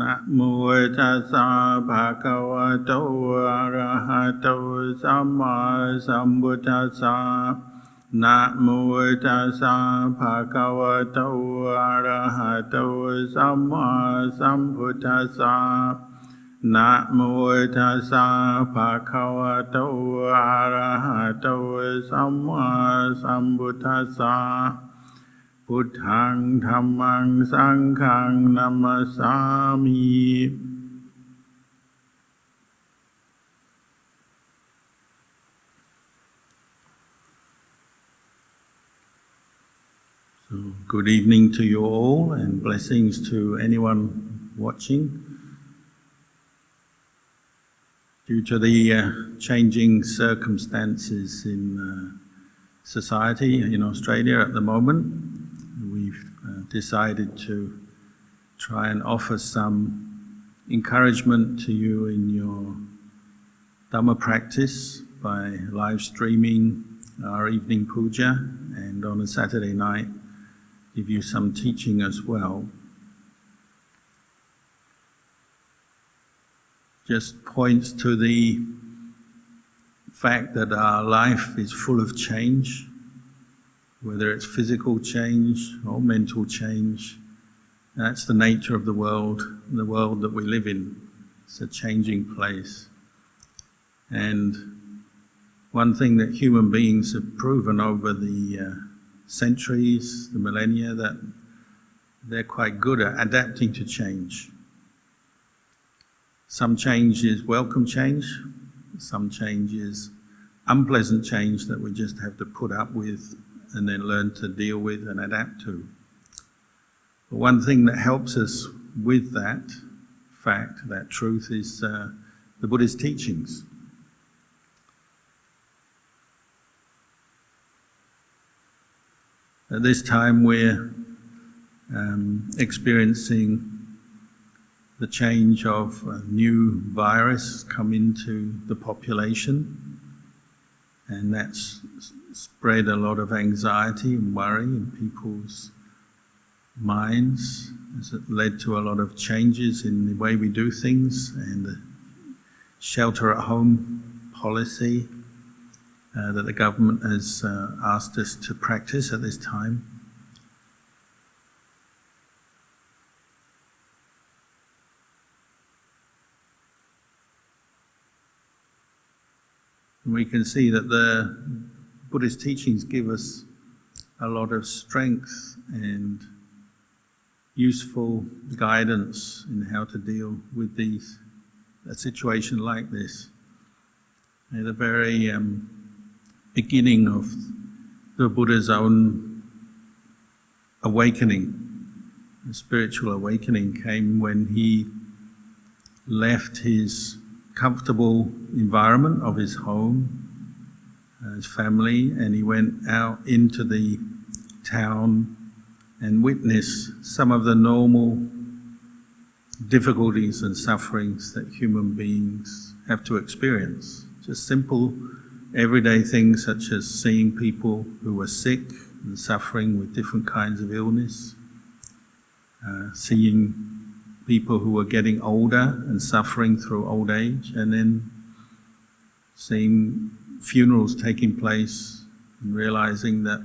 นะโมตัสสะภะคะวะโตอะระหะโตสัมมาสัมพุทธัสสะนะโมตัสสะภะคะวะโตอะระหะโตสัมมาสัมพุทธัสสะนะโมตัสสะภะคะวะโตอะระหะโตสัมมาสัมพุทธัสสะพุทธังธัมมังสังฆังนัมมัสสามิ So, good evening to you all and blessings to anyone watching. Due to the changing circumstances in society in Australia at the moment, we've decided to try and offer some encouragement to you in your Dhamma practice by live streaming our evening puja, and on a Saturday night give you some teaching as well. Just points to the fact that our life is full of change, whether it's physical change or mental change. That's the nature of the world that we live in. It's a changing place. And one thing that human beings have proven over the centuries, the millennia, that they're quite good at adapting to change. Some change is welcome change, some change is unpleasant change that we just have to put up with and then learn to deal with and adapt to. But one thing that helps us with that fact, that truth, is the Buddha's teachings. At this time we're experiencing the change of a new virus come into the population, and that's spread a lot of anxiety and worry in people's minds. It's led to a lot of changes in the way we do things, and the shelter-at-home policy that the government has asked us to practice at this time. We can see that the Buddhist teachings give us a lot of strength and useful guidance in how to deal with a situation like this. At the very beginning of the Buddha's own awakening, the spiritual awakening came when he left his comfortable environment of his home, his family, and he went out into the town and witnessed some of the normal difficulties and sufferings that human beings have to experience. Just simple everyday things such as seeing people who were sick and suffering with different kinds of illness, seeing people who were getting older and suffering through old age, and then seeing funerals taking place and realizing that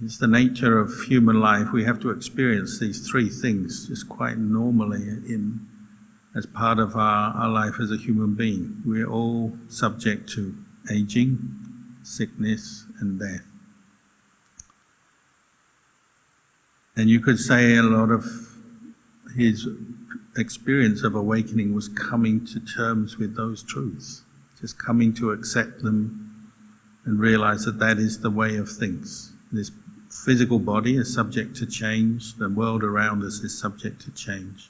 it's the nature of human life. We have to experience these three things just quite normally as part of our life as a human being. We're all subject to aging, sickness and death. And you could say a lot of his experience of awakening was coming to terms with those truths, just coming to accept them and realize that that is the way of things. This physical body is subject to change, the world around us is subject to change.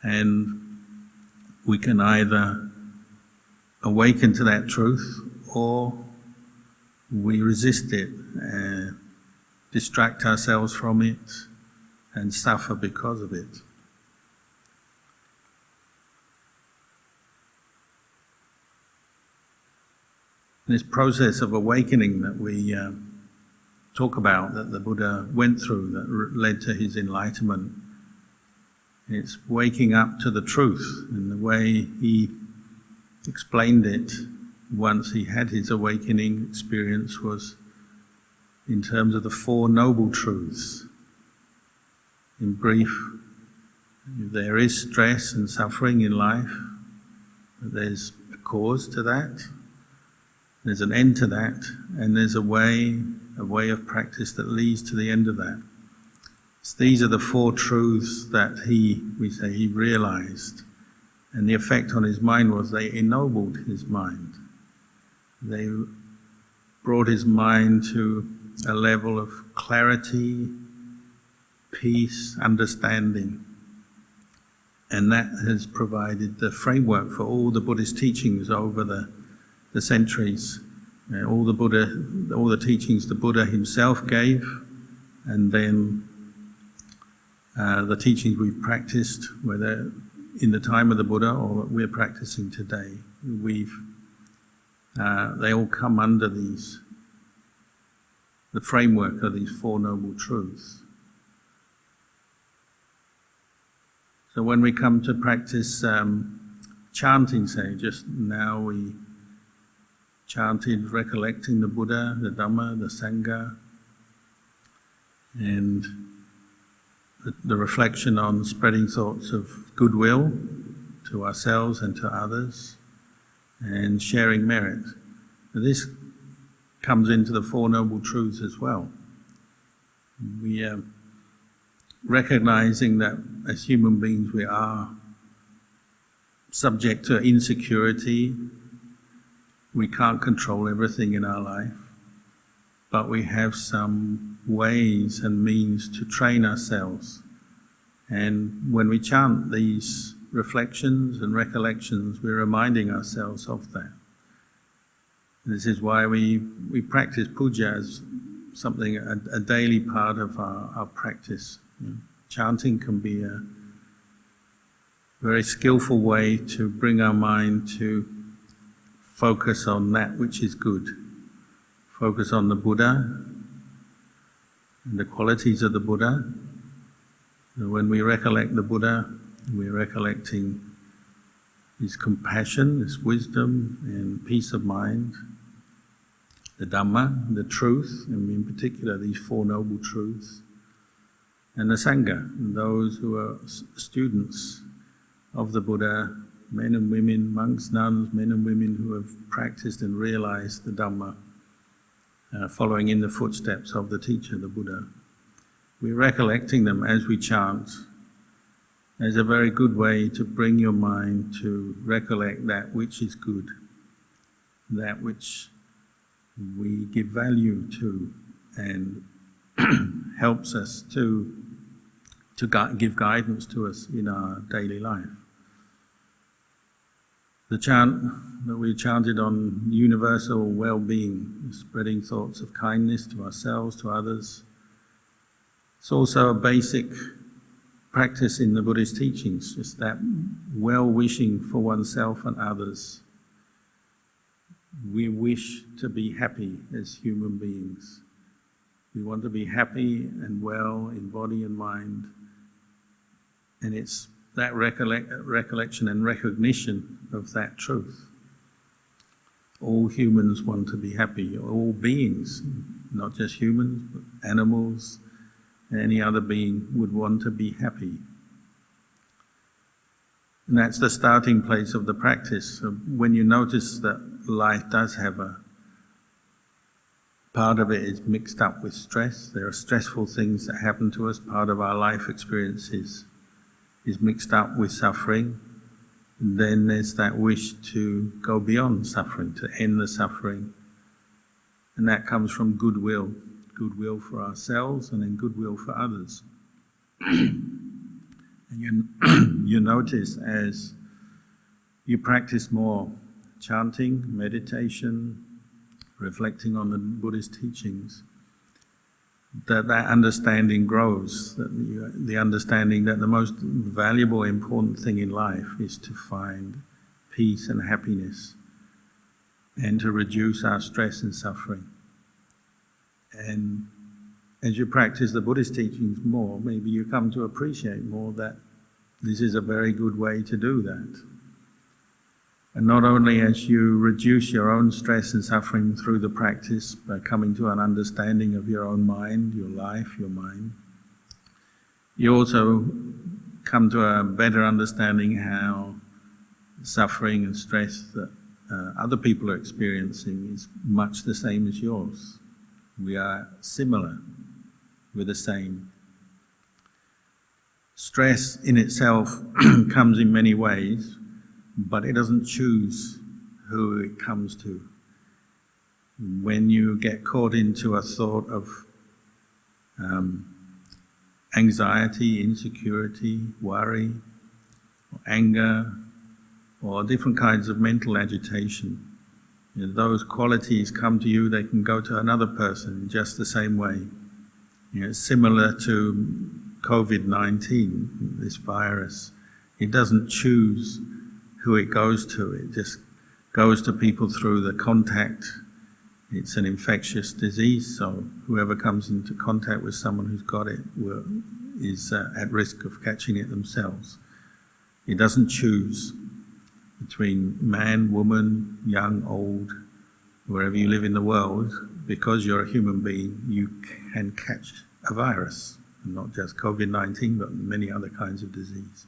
And we can either awaken to that truth or we resist it, distract ourselves from it and suffer because of it. This process of awakening that we talk about that the Buddha went through that led to his enlightenment. It's waking up to the truth, and the way he explained it once he had his awakening experience was in terms of the Four Noble Truths. In brief, there is stress and suffering in life, but there's a cause to that, there's an end to that, and there's a way of practice that leads to the end of that. So these are the four truths that he realized, and the effect on his mind was they ennobled his mind. They brought his mind to a level of clarity, peace, understanding. And that has provided the framework for all the Buddhist teachings over the centuries. All the teachings the Buddha himself gave, and then the teachings we've practiced, whether in the time of the Buddha or what we're practicing today, they all come under the framework of these Four Noble Truths. So when we come to practice chanting, say, just now we chanted recollecting the Buddha, the Dhamma, the Sangha, and the reflection on spreading thoughts of goodwill to ourselves and to others, and sharing merit. Now this comes into the Four Noble Truths as well. We are recognizing that as human beings we are subject to insecurity. We can't control everything in our life, but we have some ways and means to train ourselves. And when we chant these reflections and recollections, we're reminding ourselves of that. This is why we practice puja as something, a daily part of our practice. Chanting can be a very skillful way to bring our mind to focus on that which is good. Focus on the Buddha and the qualities of the Buddha. And when we recollect the Buddha, we're recollecting his compassion, his wisdom and peace of mind. The Dhamma, the truth, and in particular these Four Noble Truths. And the Sangha, those who are students of the Buddha, men and women, monks, nuns, men and women who have practiced and realized the Dhamma, following in the footsteps of the teacher, the Buddha. We're recollecting them as we chant as a very good way to bring your mind to recollect that which is good, that which we give value to and helps us to give guidance to us in our daily life. The chant that we chanted on universal well-being, spreading thoughts of kindness to ourselves, to others, it's also a basic practice in the Buddhist teachings, just that well-wishing for oneself and others. We wish to be happy as human beings. We want to be happy and well in body and mind. And it's that recollection and recognition of that truth. All humans want to be happy, all beings, not just humans, but animals, any other being would want to be happy. And that's the starting place of the practice. So when you notice that life does have a part of it is mixed up with stress, there are stressful things that happen to us, part of our life experiences is mixed up with suffering, and then there's that wish to go beyond suffering, to end the suffering. And that comes from goodwill for ourselves and then goodwill for others. And you notice as you practice more chanting, meditation, reflecting on the Buddhist teachings, that understanding grows, that the understanding that the most valuable, important thing in life is to find peace and happiness and to reduce our stress and suffering. And as you practice the Buddhist teachings more, maybe you come to appreciate more that this is a very good way to do that. And not only as you reduce your own stress and suffering through the practice by coming to an understanding of your own mind, your life, your mind, you also come to a better understanding how suffering and stress that other people are experiencing is much the same as yours. We are similar, we're the same. Stress in itself comes in many ways, but it doesn't choose who it comes to. When you get caught into a thought of anxiety, insecurity, worry, or anger, or different kinds of mental agitation, those qualities come to you, they can go to another person in just the same way. Similar to COVID-19, this virus, it doesn't choose who it goes to, it just goes to people through the contact. It's an infectious disease, so whoever comes into contact with someone who's got it is at risk of catching it themselves. It doesn't choose between man, woman, young, old, wherever you live in the world. Because you're a human being, you can catch a virus, and not just COVID-19, but many other kinds of disease.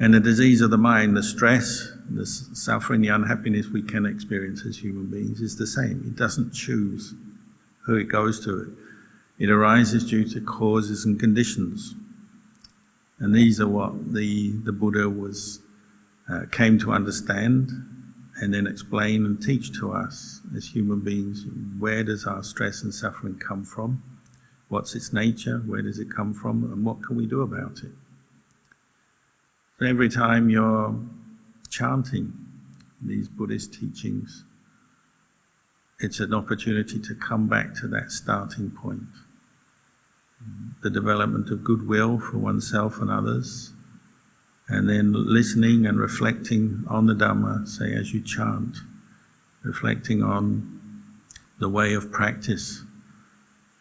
And the disease of the mind, the stress, the suffering, the unhappiness we can experience as human beings is the same. It doesn't choose who it goes to. It arises due to causes and conditions. And these are what the Buddha came to understand and then explain and teach to us as human beings. Where does our stress and suffering come from? What's its nature? Where does it come from? And what can we do about it? So every time you're chanting these Buddhist teachings, it's an opportunity to come back to that starting point. The development of goodwill for oneself and others, and then listening and reflecting on the Dhamma, say as you chant, reflecting on the way of practice,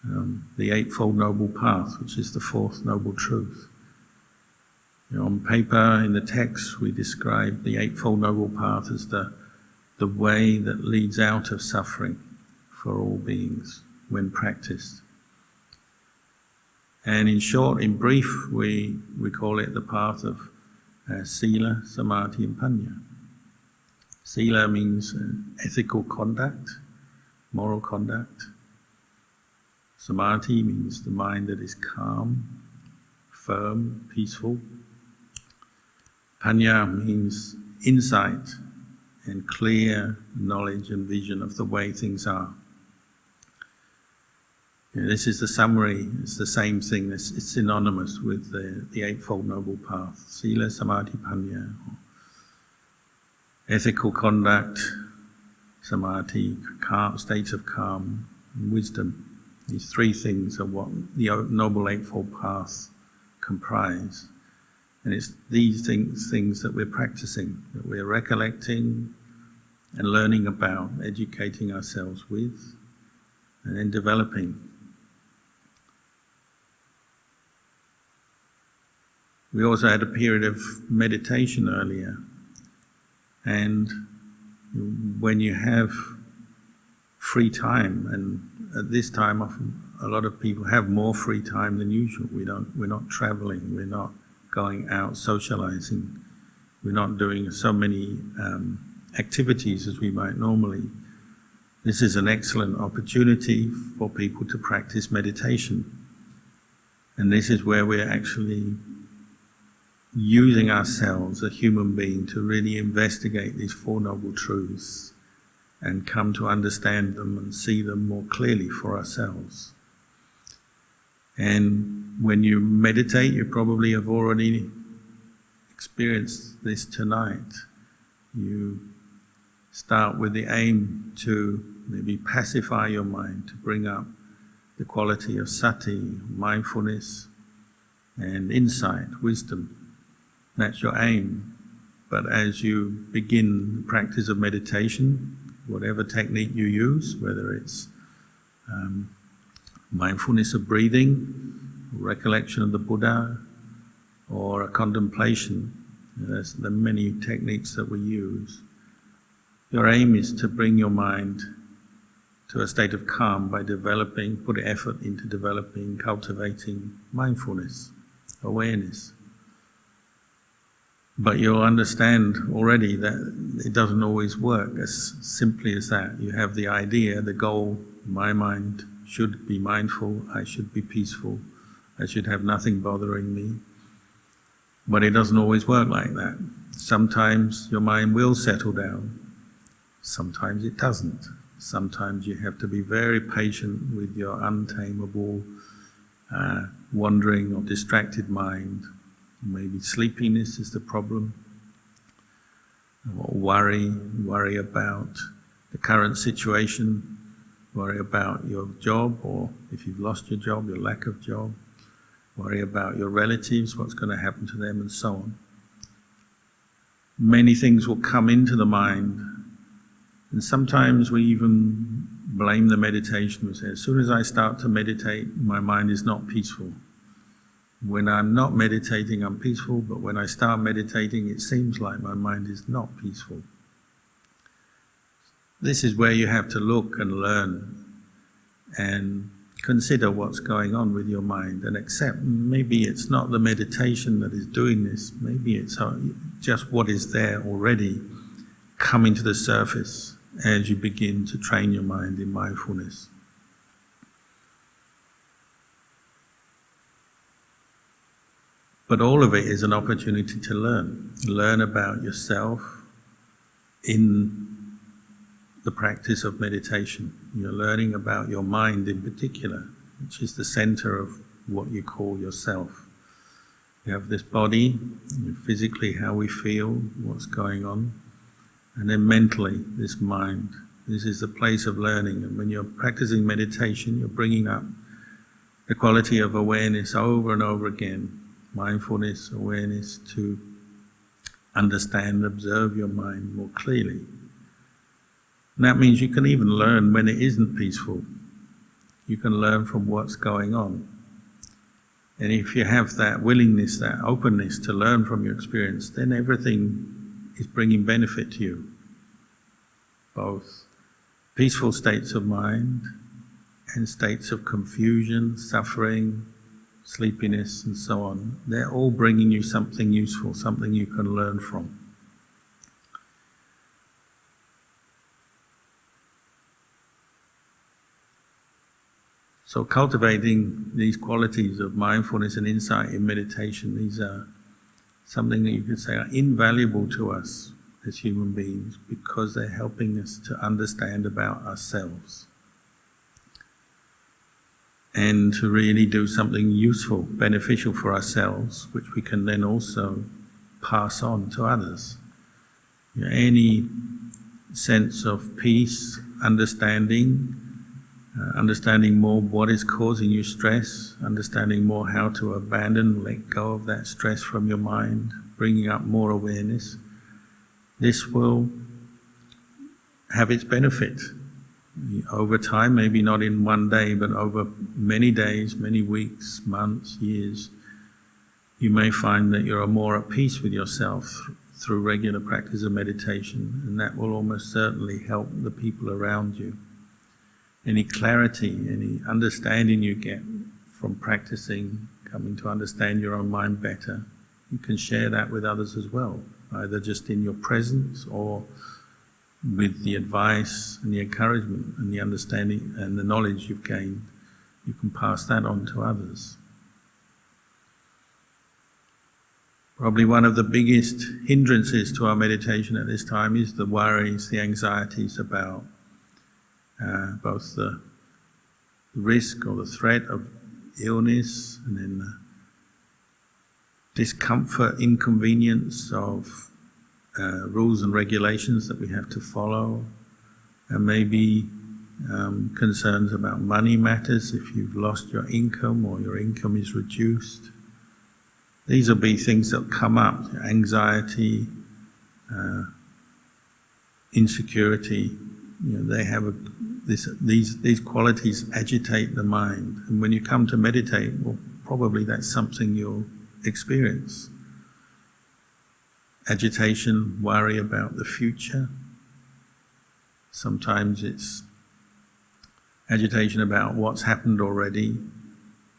the Eightfold Noble Path, which is the fourth Noble Truth. On paper, in the text, we describe the Eightfold Noble Path as the way that leads out of suffering for all beings when practiced. And in short, in brief, we call it the path of Sila, Samadhi and Panya. Sila means ethical conduct, moral conduct. Samadhi means the mind that is calm, firm, peaceful. Panya means insight and clear knowledge and vision of the way things are. This is the summary, it's the same thing, it's synonymous with the Eightfold Noble Path. Sila, Samadhi, Panya. Ethical conduct, Samadhi, states of calm, and wisdom. These three things are what the Noble Eightfold Path comprise. And it's these things that we're practicing, that we're recollecting and learning about, educating ourselves with, and then developing. We also had a period of meditation earlier, and when you have free time, and at this time often a lot of people have more free time than usual. We're not traveling, we're not going out socializing, we're not doing so many activities as we might normally. This is an excellent opportunity for people to practice meditation, and this is where we're actually using ourselves, a human being, to really investigate these Four Noble Truths and come to understand them and see them more clearly for ourselves. And when you meditate, you probably have already experienced this tonight. You start with the aim to maybe pacify your mind, to bring up the quality of sati, mindfulness, and insight, wisdom. That's your aim. But as you begin the practice of meditation, whatever technique you use, whether it's mindfulness of breathing, recollection of the Buddha, or a contemplation. There's the many techniques that we use. Your aim is to bring your mind to a state of calm by put effort into developing, cultivating mindfulness, awareness. But you'll understand already that it doesn't always work as simply as that. You have the idea, the goal, my mind should be mindful, I should be peaceful, I should have nothing bothering me. But it doesn't always work like that. Sometimes your mind will settle down, sometimes it doesn't. Sometimes you have to be very patient with your untamable, wandering or distracted mind. Maybe sleepiness is the problem, or worry about the current situation, worry about your job, or if you've lost your job, your lack of job, worry about your relatives, what's going to happen to them, and so on. Many things will come into the mind, and sometimes we even blame the meditation. We say, as soon as I start to meditate, my mind is not peaceful. When I'm not meditating, I'm peaceful, but when I start meditating, it seems like my mind is not peaceful. This is where you have to look and learn and consider what's going on with your mind and accept maybe it's not the meditation that is doing this, maybe it's just what is there already coming to the surface as you begin to train your mind in mindfulness. But all of it is an opportunity to learn about yourself in the practice of meditation. You're learning about your mind in particular, which is the center of what you call yourself. You have this body, physically how we feel, what's going on, and then mentally this mind. This is the place of learning, and when you're practicing meditation, you're bringing up the quality of awareness over and over again. Mindfulness, awareness, to understand, observe your mind more clearly. And that means you can even learn when it isn't peaceful. You can learn from what's going on. And if you have that willingness, that openness to learn from your experience, then everything is bringing benefit to you. Both peaceful states of mind and states of confusion, suffering, sleepiness and so on, they're all bringing you something useful, something you can learn from. So cultivating these qualities of mindfulness and insight in meditation, these are something that you could say are invaluable to us as human beings because they're helping us to understand about ourselves and to really do something useful, beneficial for ourselves, which we can then also pass on to others. Any sense of peace, understanding more what is causing you stress, understanding more how to abandon, let go of that stress from your mind, bringing up more awareness, this will have its benefit. Over time, maybe not in one day, but over many days, many weeks, months, years, you may find that you're more at peace with yourself through regular practice of meditation, and that will almost certainly help the people around you. Any clarity, any understanding you get from practicing, coming to understand your own mind better, you can share that with others as well, either just in your presence or with the advice and the encouragement and the understanding and the knowledge you've gained. You can pass that on to others. Probably one of the biggest hindrances to our meditation at this time is the worries, the anxieties about both the risk or the threat of illness and then the discomfort, inconvenience of rules and regulations that we have to follow, and maybe concerns about money matters if you've lost your income or your income is reduced. These will be things that come up, anxiety, insecurity. They have these qualities agitate the mind. And when you come to meditate, well, probably that's something you'll experience. Agitation, worry about the future. Sometimes it's agitation about what's happened already,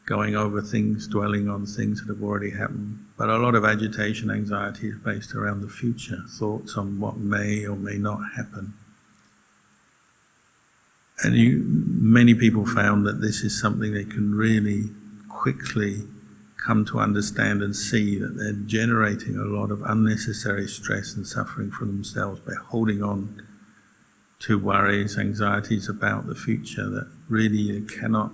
going over things, dwelling on things that have already happened. But a lot of agitation, anxiety is based around the future, thoughts on what may or may not happen. And many people found that this is something they can really quickly come to understand and see, that they're generating a lot of unnecessary stress and suffering for themselves by holding on to worries, anxieties about the future that really cannot,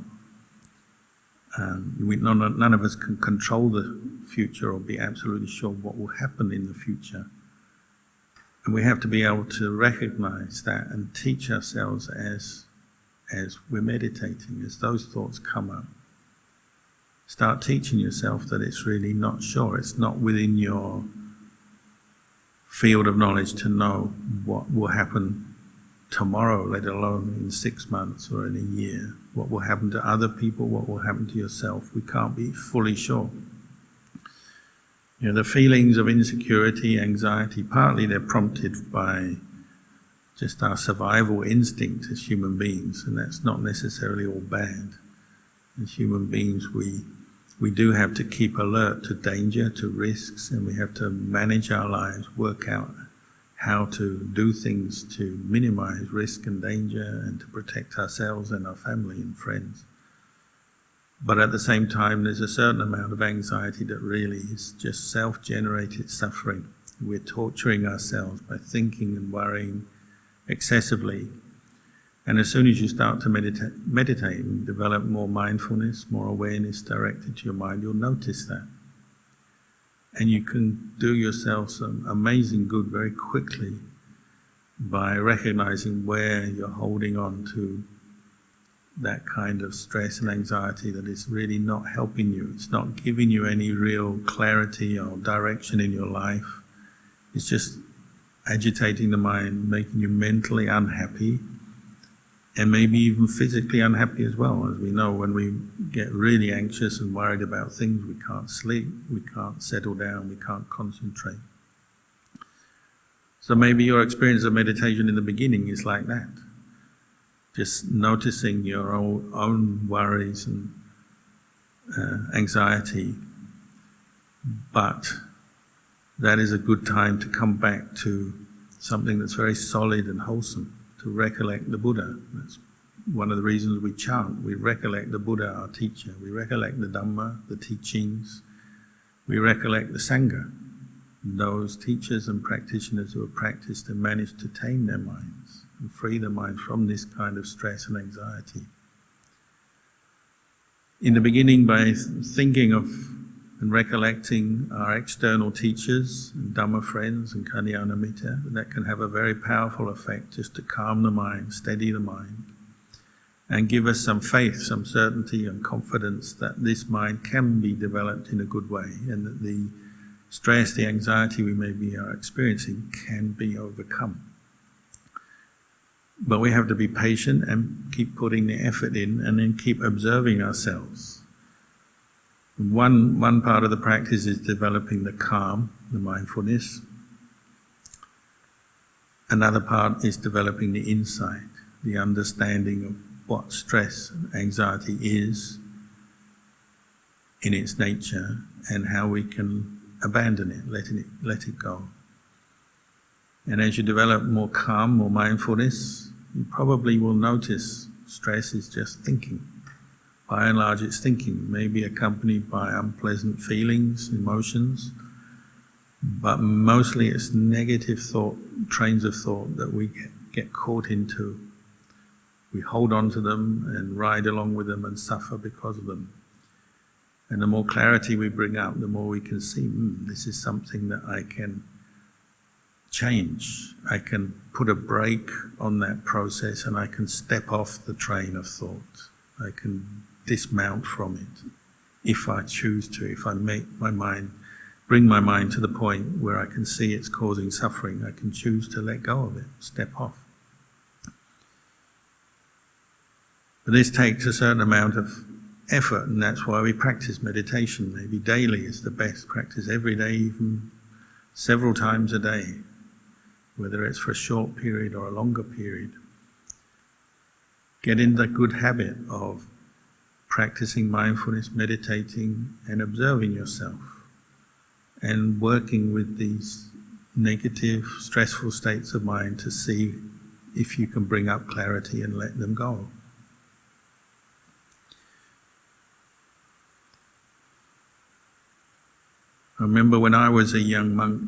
none of us can control the future or be absolutely sure what will happen in the future. And we have to be able to recognize that and teach ourselves as we're meditating, as those thoughts come up. Start teaching yourself that it's really not sure, it's not within your field of knowledge to know what will happen tomorrow, let alone in 6 months or in a year. What will happen to other people, what will happen to yourself, we can't be fully sure. The feelings of insecurity, anxiety, partly they're prompted by just our survival instinct as human beings, and that's not necessarily all bad. As human beings, we do have to keep alert to danger, to risks, and we have to manage our lives, work out how to do things to minimize risk and danger and to protect ourselves and our family and friends. But at the same time, there's a certain amount of anxiety that really is just self-generated suffering. We're torturing ourselves by thinking and worrying excessively. And as soon as you start to meditate and develop more mindfulness, more awareness directed to your mind, you'll notice that. And you can do yourself some amazing good very quickly by recognizing where you're holding on to that kind of stress and anxiety that is really not helping you. It's not giving you any real clarity or direction in your life. It's just agitating the mind, making you mentally unhappy, and maybe even physically unhappy as well. As we know, when we get really anxious and worried about things, we can't sleep, we can't settle down, we can't concentrate. So maybe your experience of meditation in the beginning is like that. Just noticing your own worries and anxiety. But that is a good time to come back to something that's very solid and wholesome, to recollect the Buddha. That's one of the reasons we chant. We recollect the Buddha, our teacher. We recollect the Dhamma, the teachings. We recollect the Sangha, those teachers and practitioners who have practiced and managed to tame their minds and free the mind from this kind of stress and anxiety. In the beginning, by thinking of and recollecting our external teachers and Dhamma friends and Kalyana Mitta, that can have a very powerful effect just to calm the mind, steady the mind, and give us some faith, some certainty and confidence that this mind can be developed in a good way, and that the stress, the anxiety we maybe are experiencing can be overcome. But we have to be patient and keep putting the effort in, and then keep observing ourselves. One part of the practice is developing the calm, the mindfulness. Another part is developing the insight, the understanding of what stress and anxiety is in its nature, and how we can abandon it, let it go. And as you develop more calm, more mindfulness, you probably will notice stress is just thinking. By and large, it's thinking, maybe accompanied by unpleasant feelings, emotions, but mostly it's negative thought, trains of thought that we get caught into. We hold on to them and ride along with them and suffer because of them. And the more clarity we bring up, the more we can see, this is something that I can change. I can put a brake on that process, and I can step off the train of thought. I can dismount from it if I choose to, if I make my mind, bring my mind to the point where I can see it's causing suffering. I can choose to let go of it, step off. But this takes a certain amount of effort, and that's why we practice meditation. Maybe daily is the best practice, every day, even several times a day, whether it's for a short period or a longer period. Get in the good habit of practicing mindfulness, meditating and observing yourself, and working with these negative, stressful states of mind to see if you can bring up clarity and let them go. I remember when I was a young monk,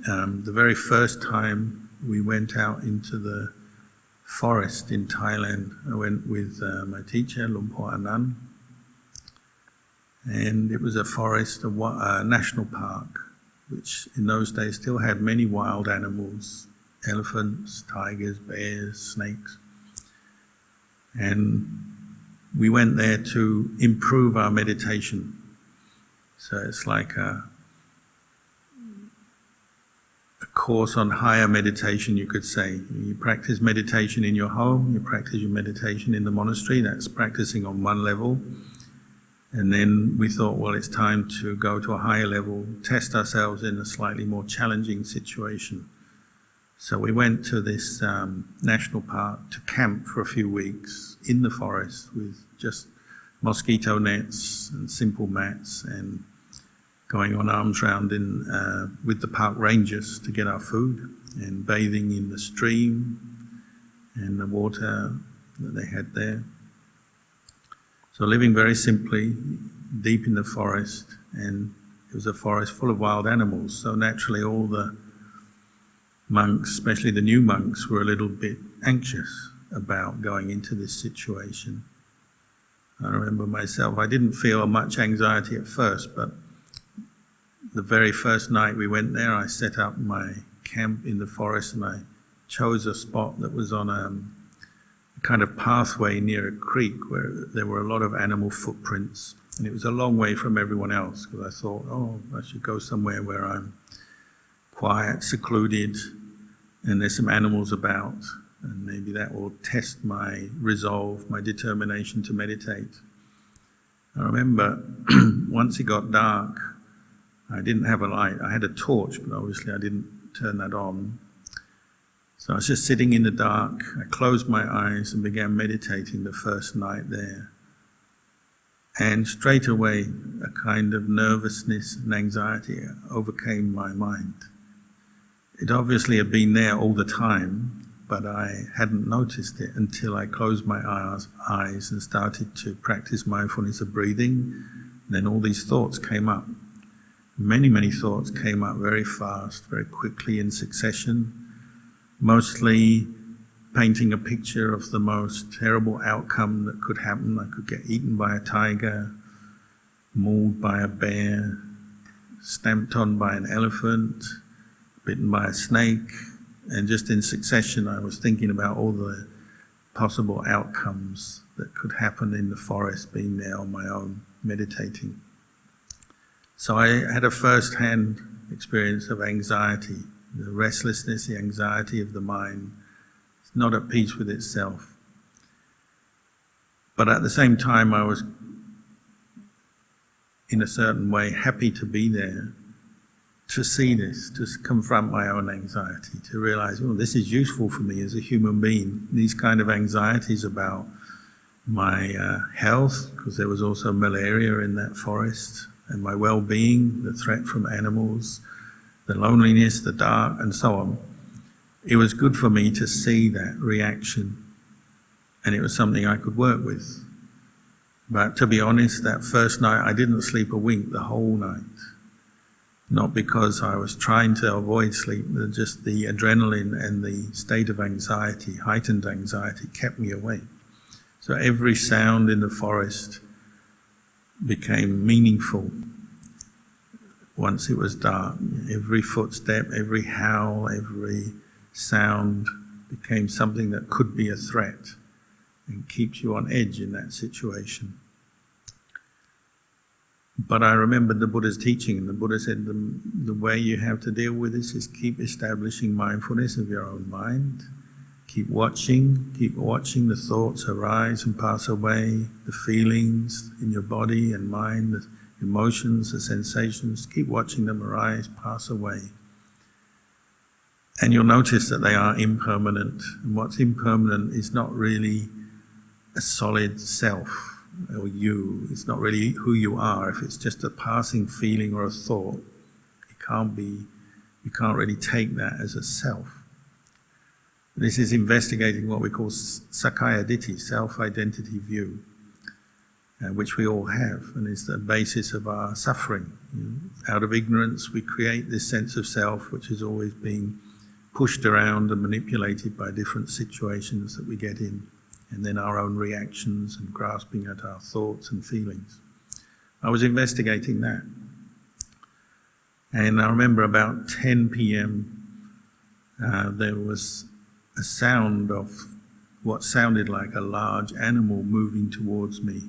the very first time we went out into the forest in Thailand, I went with my teacher, Lumpur Anand, and it was a forest, a national park, which in those days still had many wild animals, elephants, tigers, bears, snakes. And we went there to improve our meditation. So it's like a course on higher meditation, you could say. You practice meditation in your home, you practice your meditation in the monastery, that's practicing on one level. And then we thought, well, it's time to go to a higher level, test ourselves in a slightly more challenging situation. So we went to this national park to camp for a few weeks in the forest with just mosquito nets and simple mats, and going on arms round with the park rangers to get our food, and bathing in the stream and the water that they had there. So living very simply, deep in the forest, and it was a forest full of wild animals, so naturally all the monks, especially the new monks, were a little bit anxious about going into this situation. I remember myself, I didn't feel much anxiety at first, but the very first night we went there, I set up my camp in the forest, and I chose a spot that was on a kind of pathway near a creek where there were a lot of animal footprints, and it was a long way from everyone else, because I thought, oh, I should go somewhere where I'm quiet, secluded, and there's some animals about, and maybe that will test my resolve, my determination to meditate. I remember once it got dark, I didn't have a light. I had a torch, but obviously I didn't turn that on. So I was just sitting in the dark. I closed my eyes and began meditating the first night there. And straight away, a kind of nervousness and anxiety overcame my mind. It obviously had been there all the time, but I hadn't noticed it until I closed my eyes and started to practice mindfulness of breathing. And then all these thoughts came up. Many, many thoughts came up very fast, very quickly in succession, mostly painting a picture of the most terrible outcome that could happen. I could get eaten by a tiger, mauled by a bear, stamped on by an elephant, bitten by a snake, and just in succession I was thinking about all the possible outcomes that could happen in the forest, being there on my own, meditating. So I had a first-hand experience of anxiety, the restlessness, the anxiety of the mind. It's not at peace with itself. But at the same time, I was, in a certain way, happy to be there, to see this, to confront my own anxiety, to realize, well, this is useful for me as a human being. These kind of anxieties about my health, because there was also malaria in that forest, and my well-being, the threat from animals, the loneliness, the dark, and so on. It was good for me to see that reaction, and it was something I could work with. But to be honest, that first night I didn't sleep a wink the whole night. Not because I was trying to avoid sleep, but just the adrenaline and the state of anxiety, heightened anxiety, kept me awake. So every sound in the forest became meaningful once it was dark. Every footstep, every howl, every sound became something that could be a threat and keeps you on edge in that situation. But I remembered the Buddha's teaching, and the Buddha said the way you have to deal with this is keep establishing mindfulness of your own mind, keep watching the thoughts arise and pass away, the feelings in your body and mind, the emotions, the sensations, keep watching them arise, pass away. And you'll notice that they are impermanent. And what's impermanent is not really a solid self or you. It's not really who you are. If it's just a passing feeling or a thought, you can't really take that as a self. This is investigating what we call Sakkaya Ditthi, self-identity view, which we all have, and is the basis of our suffering. Out of ignorance, we create this sense of self, which is always being pushed around and manipulated by different situations that we get in, and then our own reactions and grasping at our thoughts and feelings. I was investigating that, and I remember about 10 p.m. There was a sound of what sounded like a large animal moving towards me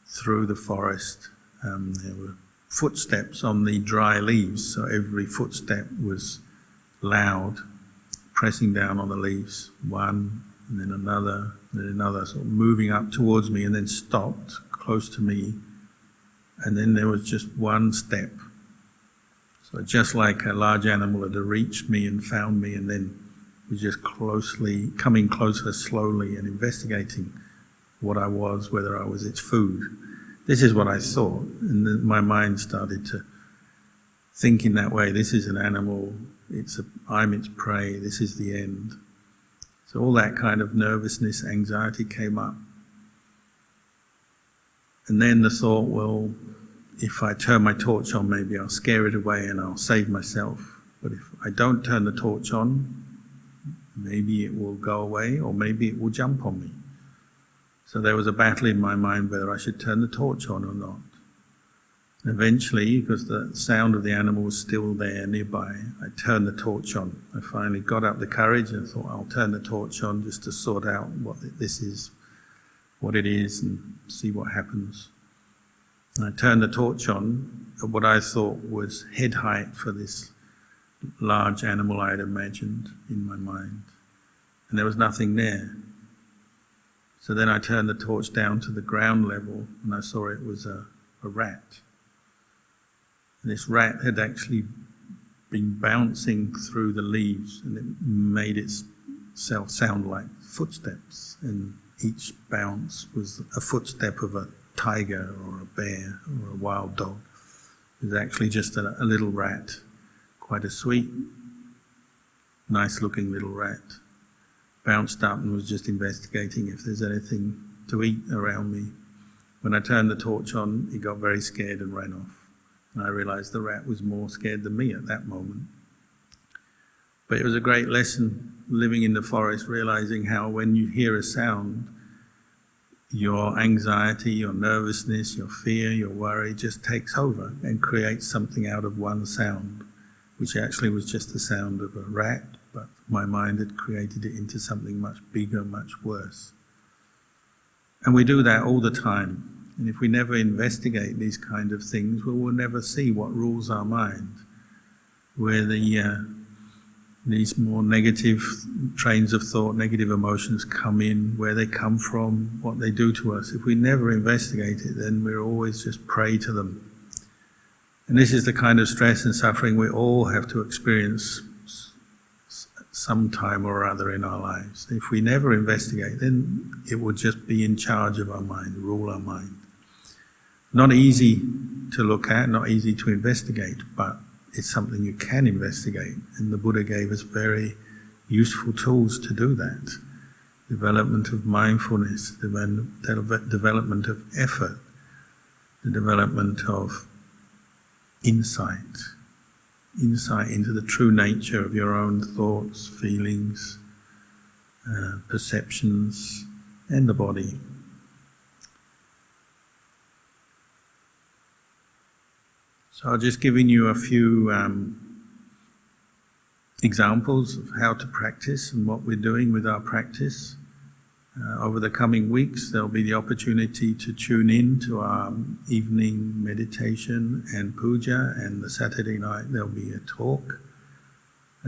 through the forest. There were footsteps on the dry leaves, so every footstep was loud, pressing down on the leaves, one and then another, sort of moving up towards me, and then stopped close to me, and then there was just one step. So just like a large animal had reached me and found me, and then was just coming closer slowly and investigating what I was, whether I was its food. This is what I thought, and then my mind started to think in that way. This is an animal, I'm its prey, this is the end. So all that kind of nervousness, anxiety came up. And then the thought, well, if I turn my torch on, maybe I'll scare it away and I'll save myself. But if I don't turn the torch on, maybe it will go away, or maybe it will jump on me. So there was a battle in my mind whether I should turn the torch on or not. And eventually, because the sound of the animal was still there nearby, I turned the torch on. I finally got up the courage and thought, I'll turn the torch on just to sort out what this is, what it is, and see what happens. And I turned the torch on at what I thought was head height for this large animal I had imagined in my mind. And there was nothing there. So then I turned the torch down to the ground level, and I saw it was a rat. And this rat had actually been bouncing through the leaves, and it made itself sound like footsteps, and each bounce was a footstep of a tiger or a bear or a wild dog. It was actually just a little rat, quite a sweet, nice looking little rat. Bounced up and was just investigating if there's anything to eat around me. When I turned the torch on, he got very scared and ran off. And I realized the rat was more scared than me at that moment. But it was a great lesson living in the forest, realizing how when you hear a sound, your anxiety, your nervousness, your fear, your worry just takes over and creates something out of one sound, which actually was just the sound of a rat, but my mind had created it into something much bigger, much worse. And we do that all the time. And if we never investigate these kind of things, we will never see what rules our mind, where these more negative trains of thought, negative emotions come in, where they come from, what they do to us. If we never investigate it, then we're always just prey to them. And this is the kind of stress and suffering we all have to experience some time or other in our lives. If we never investigate, then it will just be in charge of our mind, rule our mind. Not easy to look at, not easy to investigate, but it's something you can investigate. And the Buddha gave us very useful tools to do that. Development of mindfulness, development of effort, the development of insight into the true nature of your own thoughts, feelings, perceptions, and the body. So I'll just giving you a few examples of how to practice and what we're doing with our practice. Over the coming weeks, there'll be the opportunity to tune in to our evening meditation and puja, and the Saturday night there'll be a talk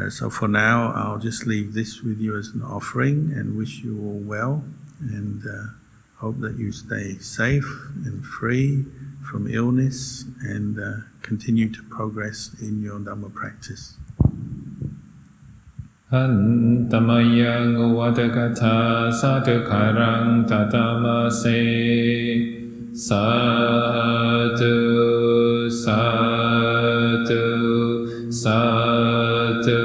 So for now, I'll just leave this with you as an offering and wish you all well, and hope that you stay safe and free from illness and continue to progress in your Dhamma practice. Antamayang uvatakatha sadhukarang tatamase sadhu sadhu sadhu